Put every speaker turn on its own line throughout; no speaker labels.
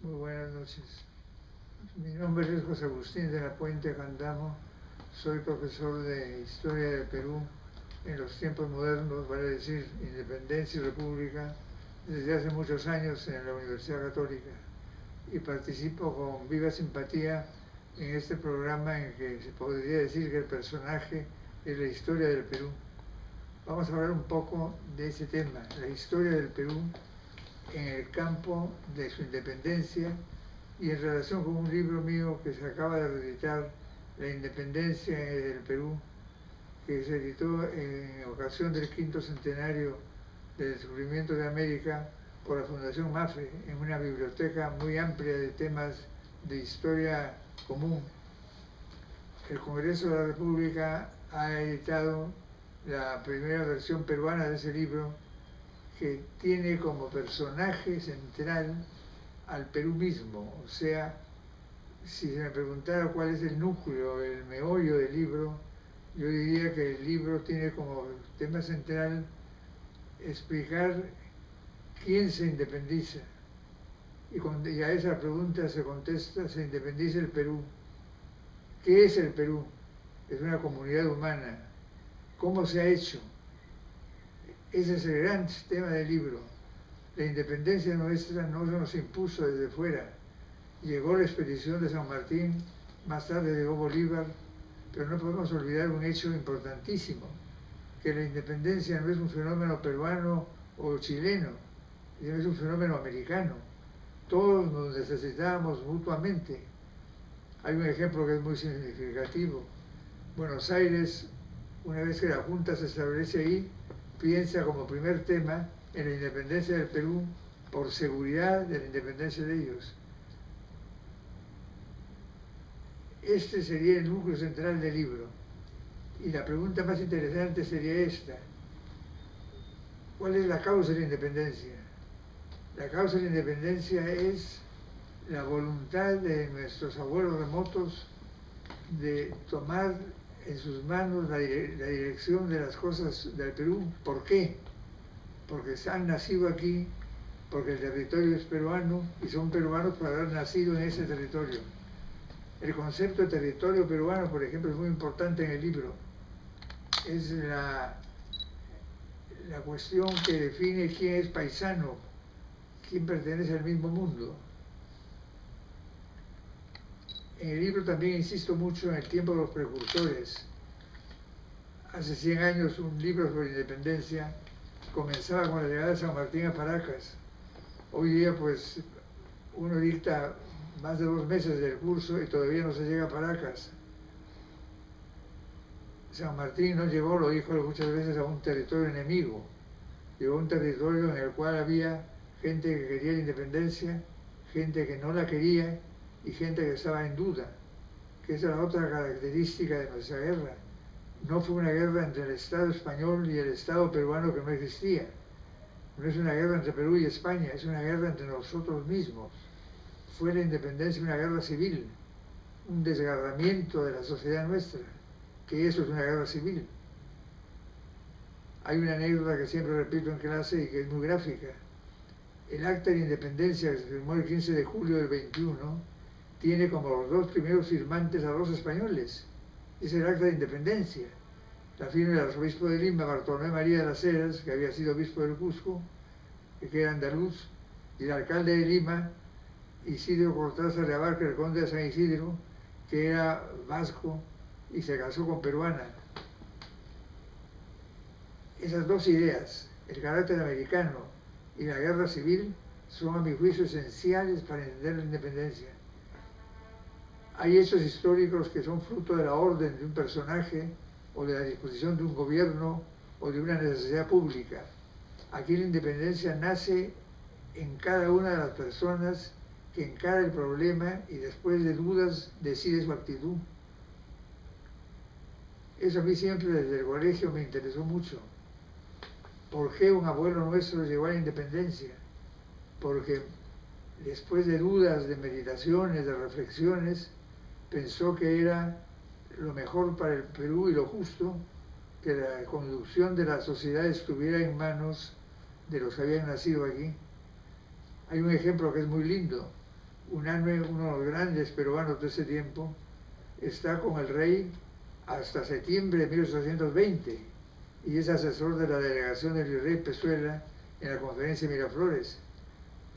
Muy buenas noches. Mi nombre es José Agustín de la Puente Candamo. Soy profesor de Historia del Perú en los tiempos modernos, vale decir, independencia y república, desde hace muchos años en la Universidad Católica. Y participo con viva simpatía en este programa en que se podría decir que el personaje es la historia del Perú. Vamos a hablar un poco de ese tema, la historia del Perú en el campo de su independencia y en relación con un libro mío que se acaba de reeditar, La independencia del Perú, que se editó en ocasión del 5º centenario del descubrimiento de América por la Fundación MAFRE, en una biblioteca muy amplia de temas de historia común. El Congreso de la República ha editado la primera versión peruana de ese libro, que tiene como personaje central al Perú mismo. O sea, si se me preguntara cuál es el núcleo, el meollo del libro, yo diría que el libro tiene como tema central explicar quién se independiza. Y a esa pregunta se contesta: se independiza el Perú. ¿Qué es el Perú? Es una comunidad humana. ¿Cómo se ha hecho? Ese es el gran tema del libro. La independencia nuestra no se nos impuso desde fuera. Llegó la expedición de San Martín, más tarde llegó Bolívar, pero no podemos olvidar un hecho importantísimo, que la independencia no es un fenómeno peruano o chileno, sino es un fenómeno americano. Todos nos necesitábamos mutuamente. Hay un ejemplo que es muy significativo. Buenos Aires, una vez que la Junta se establece ahí, piensa como primer tema en la independencia del Perú por seguridad de la independencia de ellos. Este sería el núcleo central del libro. Y la pregunta más interesante sería esta: ¿cuál es la causa de la independencia? La causa de la independencia es la voluntad de nuestros abuelos remotos de tomar en sus manos la dirección de las cosas del Perú. ¿Por qué? Porque han nacido aquí, porque el territorio es peruano y son peruanos por haber nacido en ese territorio. El concepto de territorio peruano, por ejemplo, es muy importante en el libro. Es la cuestión que define quién es paisano, quién pertenece al mismo mundo. En el libro también insisto mucho en el tiempo de los precursores. Hace 100 años un libro sobre independencia comenzaba con la llegada de San Martín a Paracas. Hoy día pues uno dicta más de 2 meses del curso y todavía no se llega a Paracas. San Martín no llegó, lo dijo muchas veces, a un territorio enemigo. Llegó a un territorio en el cual había gente que quería la independencia, gente que no la quería y gente que estaba en duda, que esa era otra característica de nuestra guerra. No fue una guerra entre el Estado español y el Estado peruano, que no existía. No es una guerra entre Perú y España, es una guerra entre nosotros mismos. Fue la independencia una guerra civil, un desgarramiento de la sociedad nuestra, que eso es una guerra civil. Hay una anécdota que siempre repito en clase y que es muy gráfica. El acta de independencia, que se firmó el 15 de julio del 21, tiene como los 2 primeros firmantes a 2 españoles. Es el acta de independencia. La firma el arzobispo de Lima, Bartolomé María de las Heras, que había sido obispo del Cusco, que era andaluz, y el alcalde de Lima, Isidro Cortázar de Abarca, el conde de San Isidro, que era vasco y se casó con peruana. Esas 2 ideas, el carácter americano y la guerra civil, son a mi juicio esenciales para entender la independencia. Hay hechos históricos que son fruto de la orden de un personaje o de la disposición de un gobierno o de una necesidad pública. Aquí la independencia nace en cada una de las personas que encara el problema y después de dudas decide su actitud. Eso a mí siempre desde el colegio me interesó mucho. ¿Por qué un abuelo nuestro llegó a la independencia? Porque después de dudas, de meditaciones, de reflexiones, pensó que era lo mejor para el Perú y lo justo que la conducción de la sociedad estuviera en manos de los que habían nacido aquí. Hay un ejemplo que es muy lindo. unánime, uno de los grandes peruanos de ese tiempo, está con el rey hasta septiembre de 1820 y es asesor de la delegación del virrey Pezuela en la conferencia de Miraflores.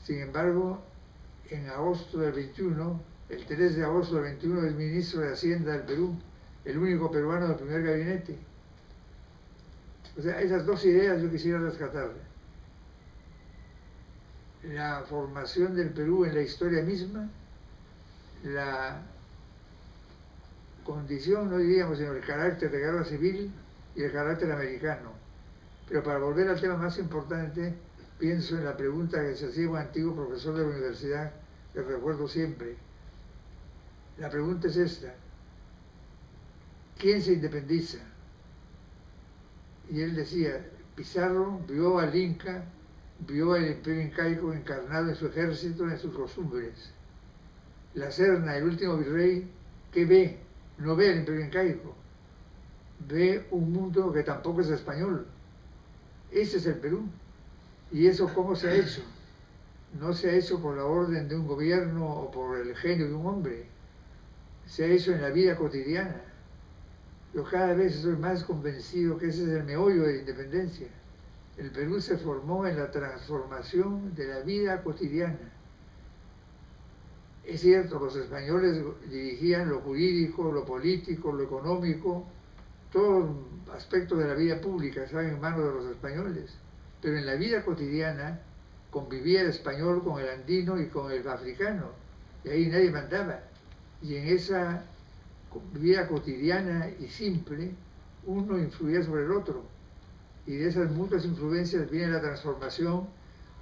Sin embargo, en agosto del 21, el 3 de agosto del 21, es ministro de Hacienda del Perú, el único peruano del primer gabinete. O sea, esas dos ideas yo quisiera rescatar. La formación del Perú en la historia misma, la condición, no diríamos, sino el carácter de guerra civil y el carácter americano. Pero para volver al tema más importante, pienso en la pregunta que se hacía un antiguo profesor de la universidad, que recuerdo siempre. La pregunta es esta: ¿quién se independiza? Y él decía, Pizarro vio al Inca, vio al imperio incaico encarnado en su ejército, en sus costumbres. La Serna, el último virrey, ¿qué ve? No ve al imperio incaico, ve un mundo que tampoco es español. Ese es el Perú. ¿Y eso cómo se ha hecho? No se ha hecho por la orden de un gobierno o por el genio de un hombre, se ha hecho en la vida cotidiana. Yo cada vez estoy más convencido que ese es el meollo de la independencia. El Perú se formó en la transformación de la vida cotidiana. Es cierto, los españoles dirigían lo jurídico, lo político, lo económico, todo aspecto de la vida pública estaba en manos de los españoles, pero en la vida cotidiana convivía el español con el andino y con el africano, y ahí nadie mandaba. Y en esa vida cotidiana y simple, uno influía sobre el otro, y de esas mutuas influencias viene la transformación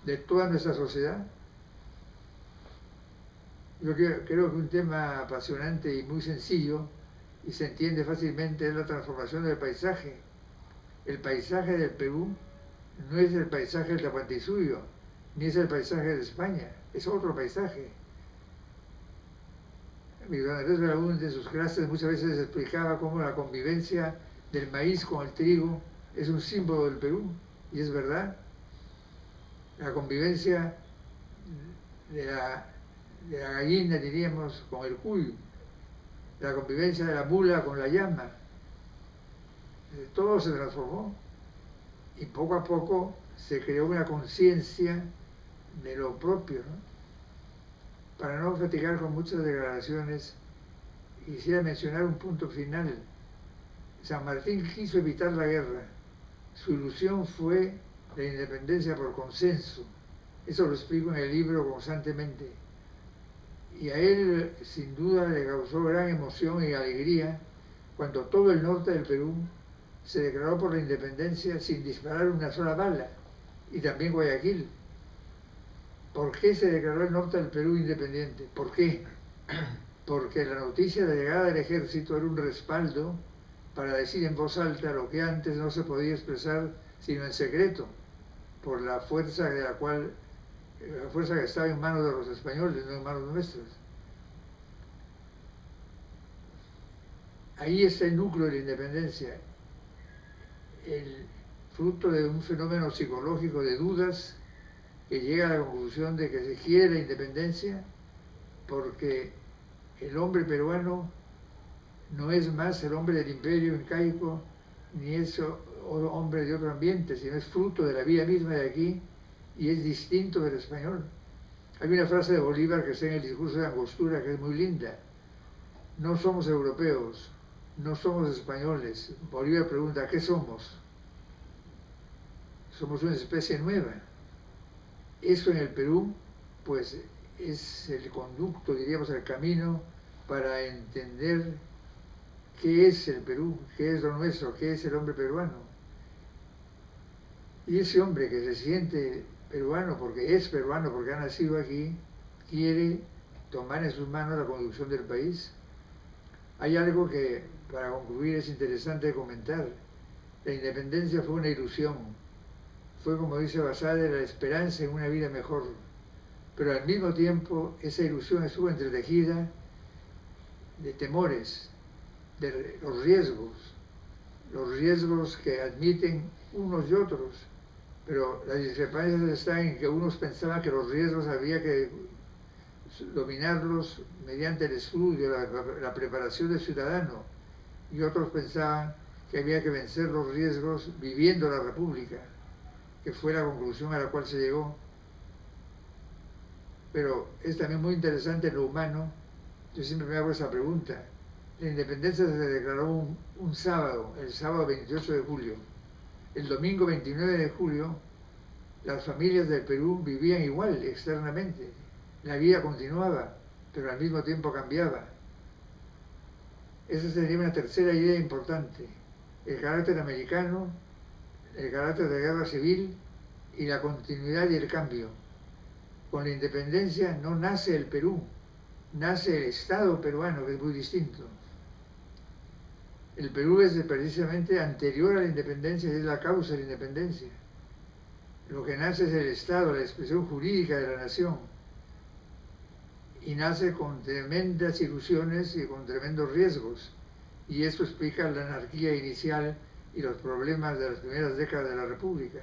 de toda nuestra sociedad. Yo creo que un tema apasionante y muy sencillo, y se entiende fácilmente, es la transformación del paisaje. El paisaje del Perú no es el paisaje del Tahuantinsuyo, ni es el paisaje de España, es otro paisaje. Miguel Andrés Belaúnde en sus clases muchas veces explicaba cómo la convivencia del maíz con el trigo es un símbolo del Perú, y es verdad. La convivencia de la gallina, diríamos, con el cuy, la convivencia de la mula con la llama, todo se transformó y poco a poco se creó una conciencia de lo propio, ¿no? Para no fatigar con muchas declaraciones, quisiera mencionar un punto final. San Martín quiso evitar la guerra. Su ilusión fue la independencia por consenso. Eso lo explico en el libro constantemente. Y a él, sin duda, le causó gran emoción y alegría cuando todo el norte del Perú se declaró por la independencia sin disparar una sola bala, y también Guayaquil. ¿Por qué se declaró el norte del Perú independiente? ¿Por qué? Porque la noticia de la llegada del ejército era un respaldo para decir en voz alta lo que antes no se podía expresar sino en secreto, por la fuerza que estaba en manos de los españoles, no en manos nuestras. Ahí está el núcleo de la independencia, el fruto de un fenómeno psicológico de dudas que llega a la conclusión de que se quiere la independencia porque el hombre peruano no es más el hombre del imperio incaico, ni es hombre de otro ambiente, sino es fruto de la vida misma de aquí y es distinto del español. Hay una frase de Bolívar que está en el discurso de Angostura que es muy linda: no somos europeos, no somos españoles. Bolívar pregunta, ¿qué somos? Somos una especie nueva. Eso en el Perú, pues, es el conducto, diríamos, el camino para entender qué es el Perú, qué es lo nuestro, qué es el hombre peruano. Y ese hombre que se siente peruano, porque es peruano, porque ha nacido aquí, quiere tomar en sus manos la conducción del país. Hay algo que, para concluir, es interesante comentar. La independencia fue una ilusión. Fue, como dice Basadre, la esperanza en una vida mejor. Pero al mismo tiempo, esa ilusión estuvo entretejida de temores, de los riesgos que admiten unos y otros. Pero las discrepancias están en que unos pensaban que los riesgos había que dominarlos mediante el estudio, la preparación del ciudadano, y otros pensaban que había que vencer los riesgos viviendo la república, que fue la conclusión a la cual se llegó. Pero es también muy interesante en lo humano. Yo siempre me hago esa pregunta. La independencia se declaró un sábado, el sábado 28 de julio. El domingo 29 de julio, las familias del Perú vivían igual externamente. La vida continuaba, pero al mismo tiempo cambiaba. Esa sería una tercera idea importante. El carácter americano, el carácter de guerra civil y la continuidad y el cambio. Con la independencia no nace el Perú, nace el Estado peruano, que es muy distinto. El Perú es precisamente anterior a la independencia y es la causa de la independencia. Lo que nace es el Estado, la expresión jurídica de la nación. Y nace con tremendas ilusiones y con tremendos riesgos. Y eso explica la anarquía inicial y los problemas de las primeras décadas de la República.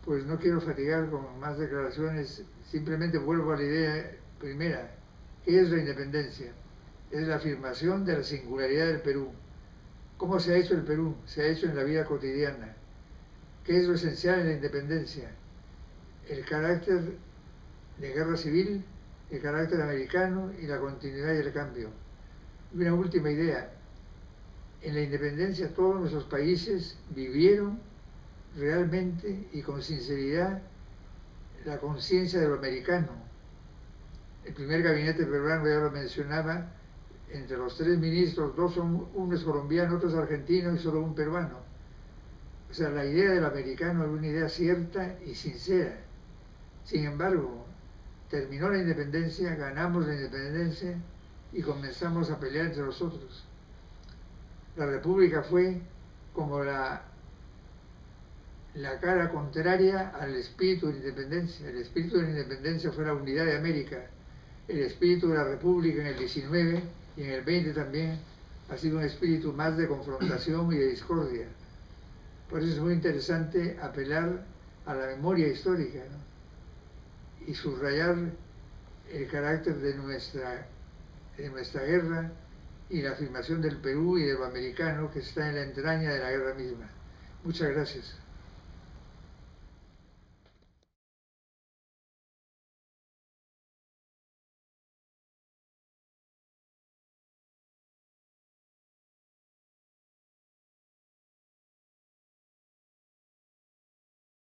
Pues no quiero fatigar con más declaraciones, simplemente vuelvo a la idea primera. ¿Qué es la independencia? Es la afirmación de la singularidad del Perú. ¿Cómo se ha hecho el Perú? Se ha hecho en la vida cotidiana. ¿Qué es lo esencial en la independencia? El carácter de guerra civil, el carácter americano y la continuidad y el cambio. Y una última idea. En la independencia todos nuestros países vivieron realmente y con sinceridad la conciencia de lo americano. El primer gabinete peruano, ya lo mencionaba, entre los 3 ministros, 2 son, uno es colombiano, otro es argentino y solo un peruano. O sea, la idea del americano era una idea cierta y sincera. Sin embargo, terminó la independencia, ganamos la independencia y comenzamos a pelear entre nosotros. La república fue como la cara contraria al espíritu de la independencia. El espíritu de la independencia fue la unidad de América. El espíritu de la república en el 19 y en el 20 también ha sido un espíritu más de confrontación y de discordia. Por eso es muy interesante apelar a la memoria histórica, ¿no? Y subrayar el carácter de nuestra guerra y la afirmación del Perú y de lo americano que está en la entraña de la guerra misma. Muchas gracias.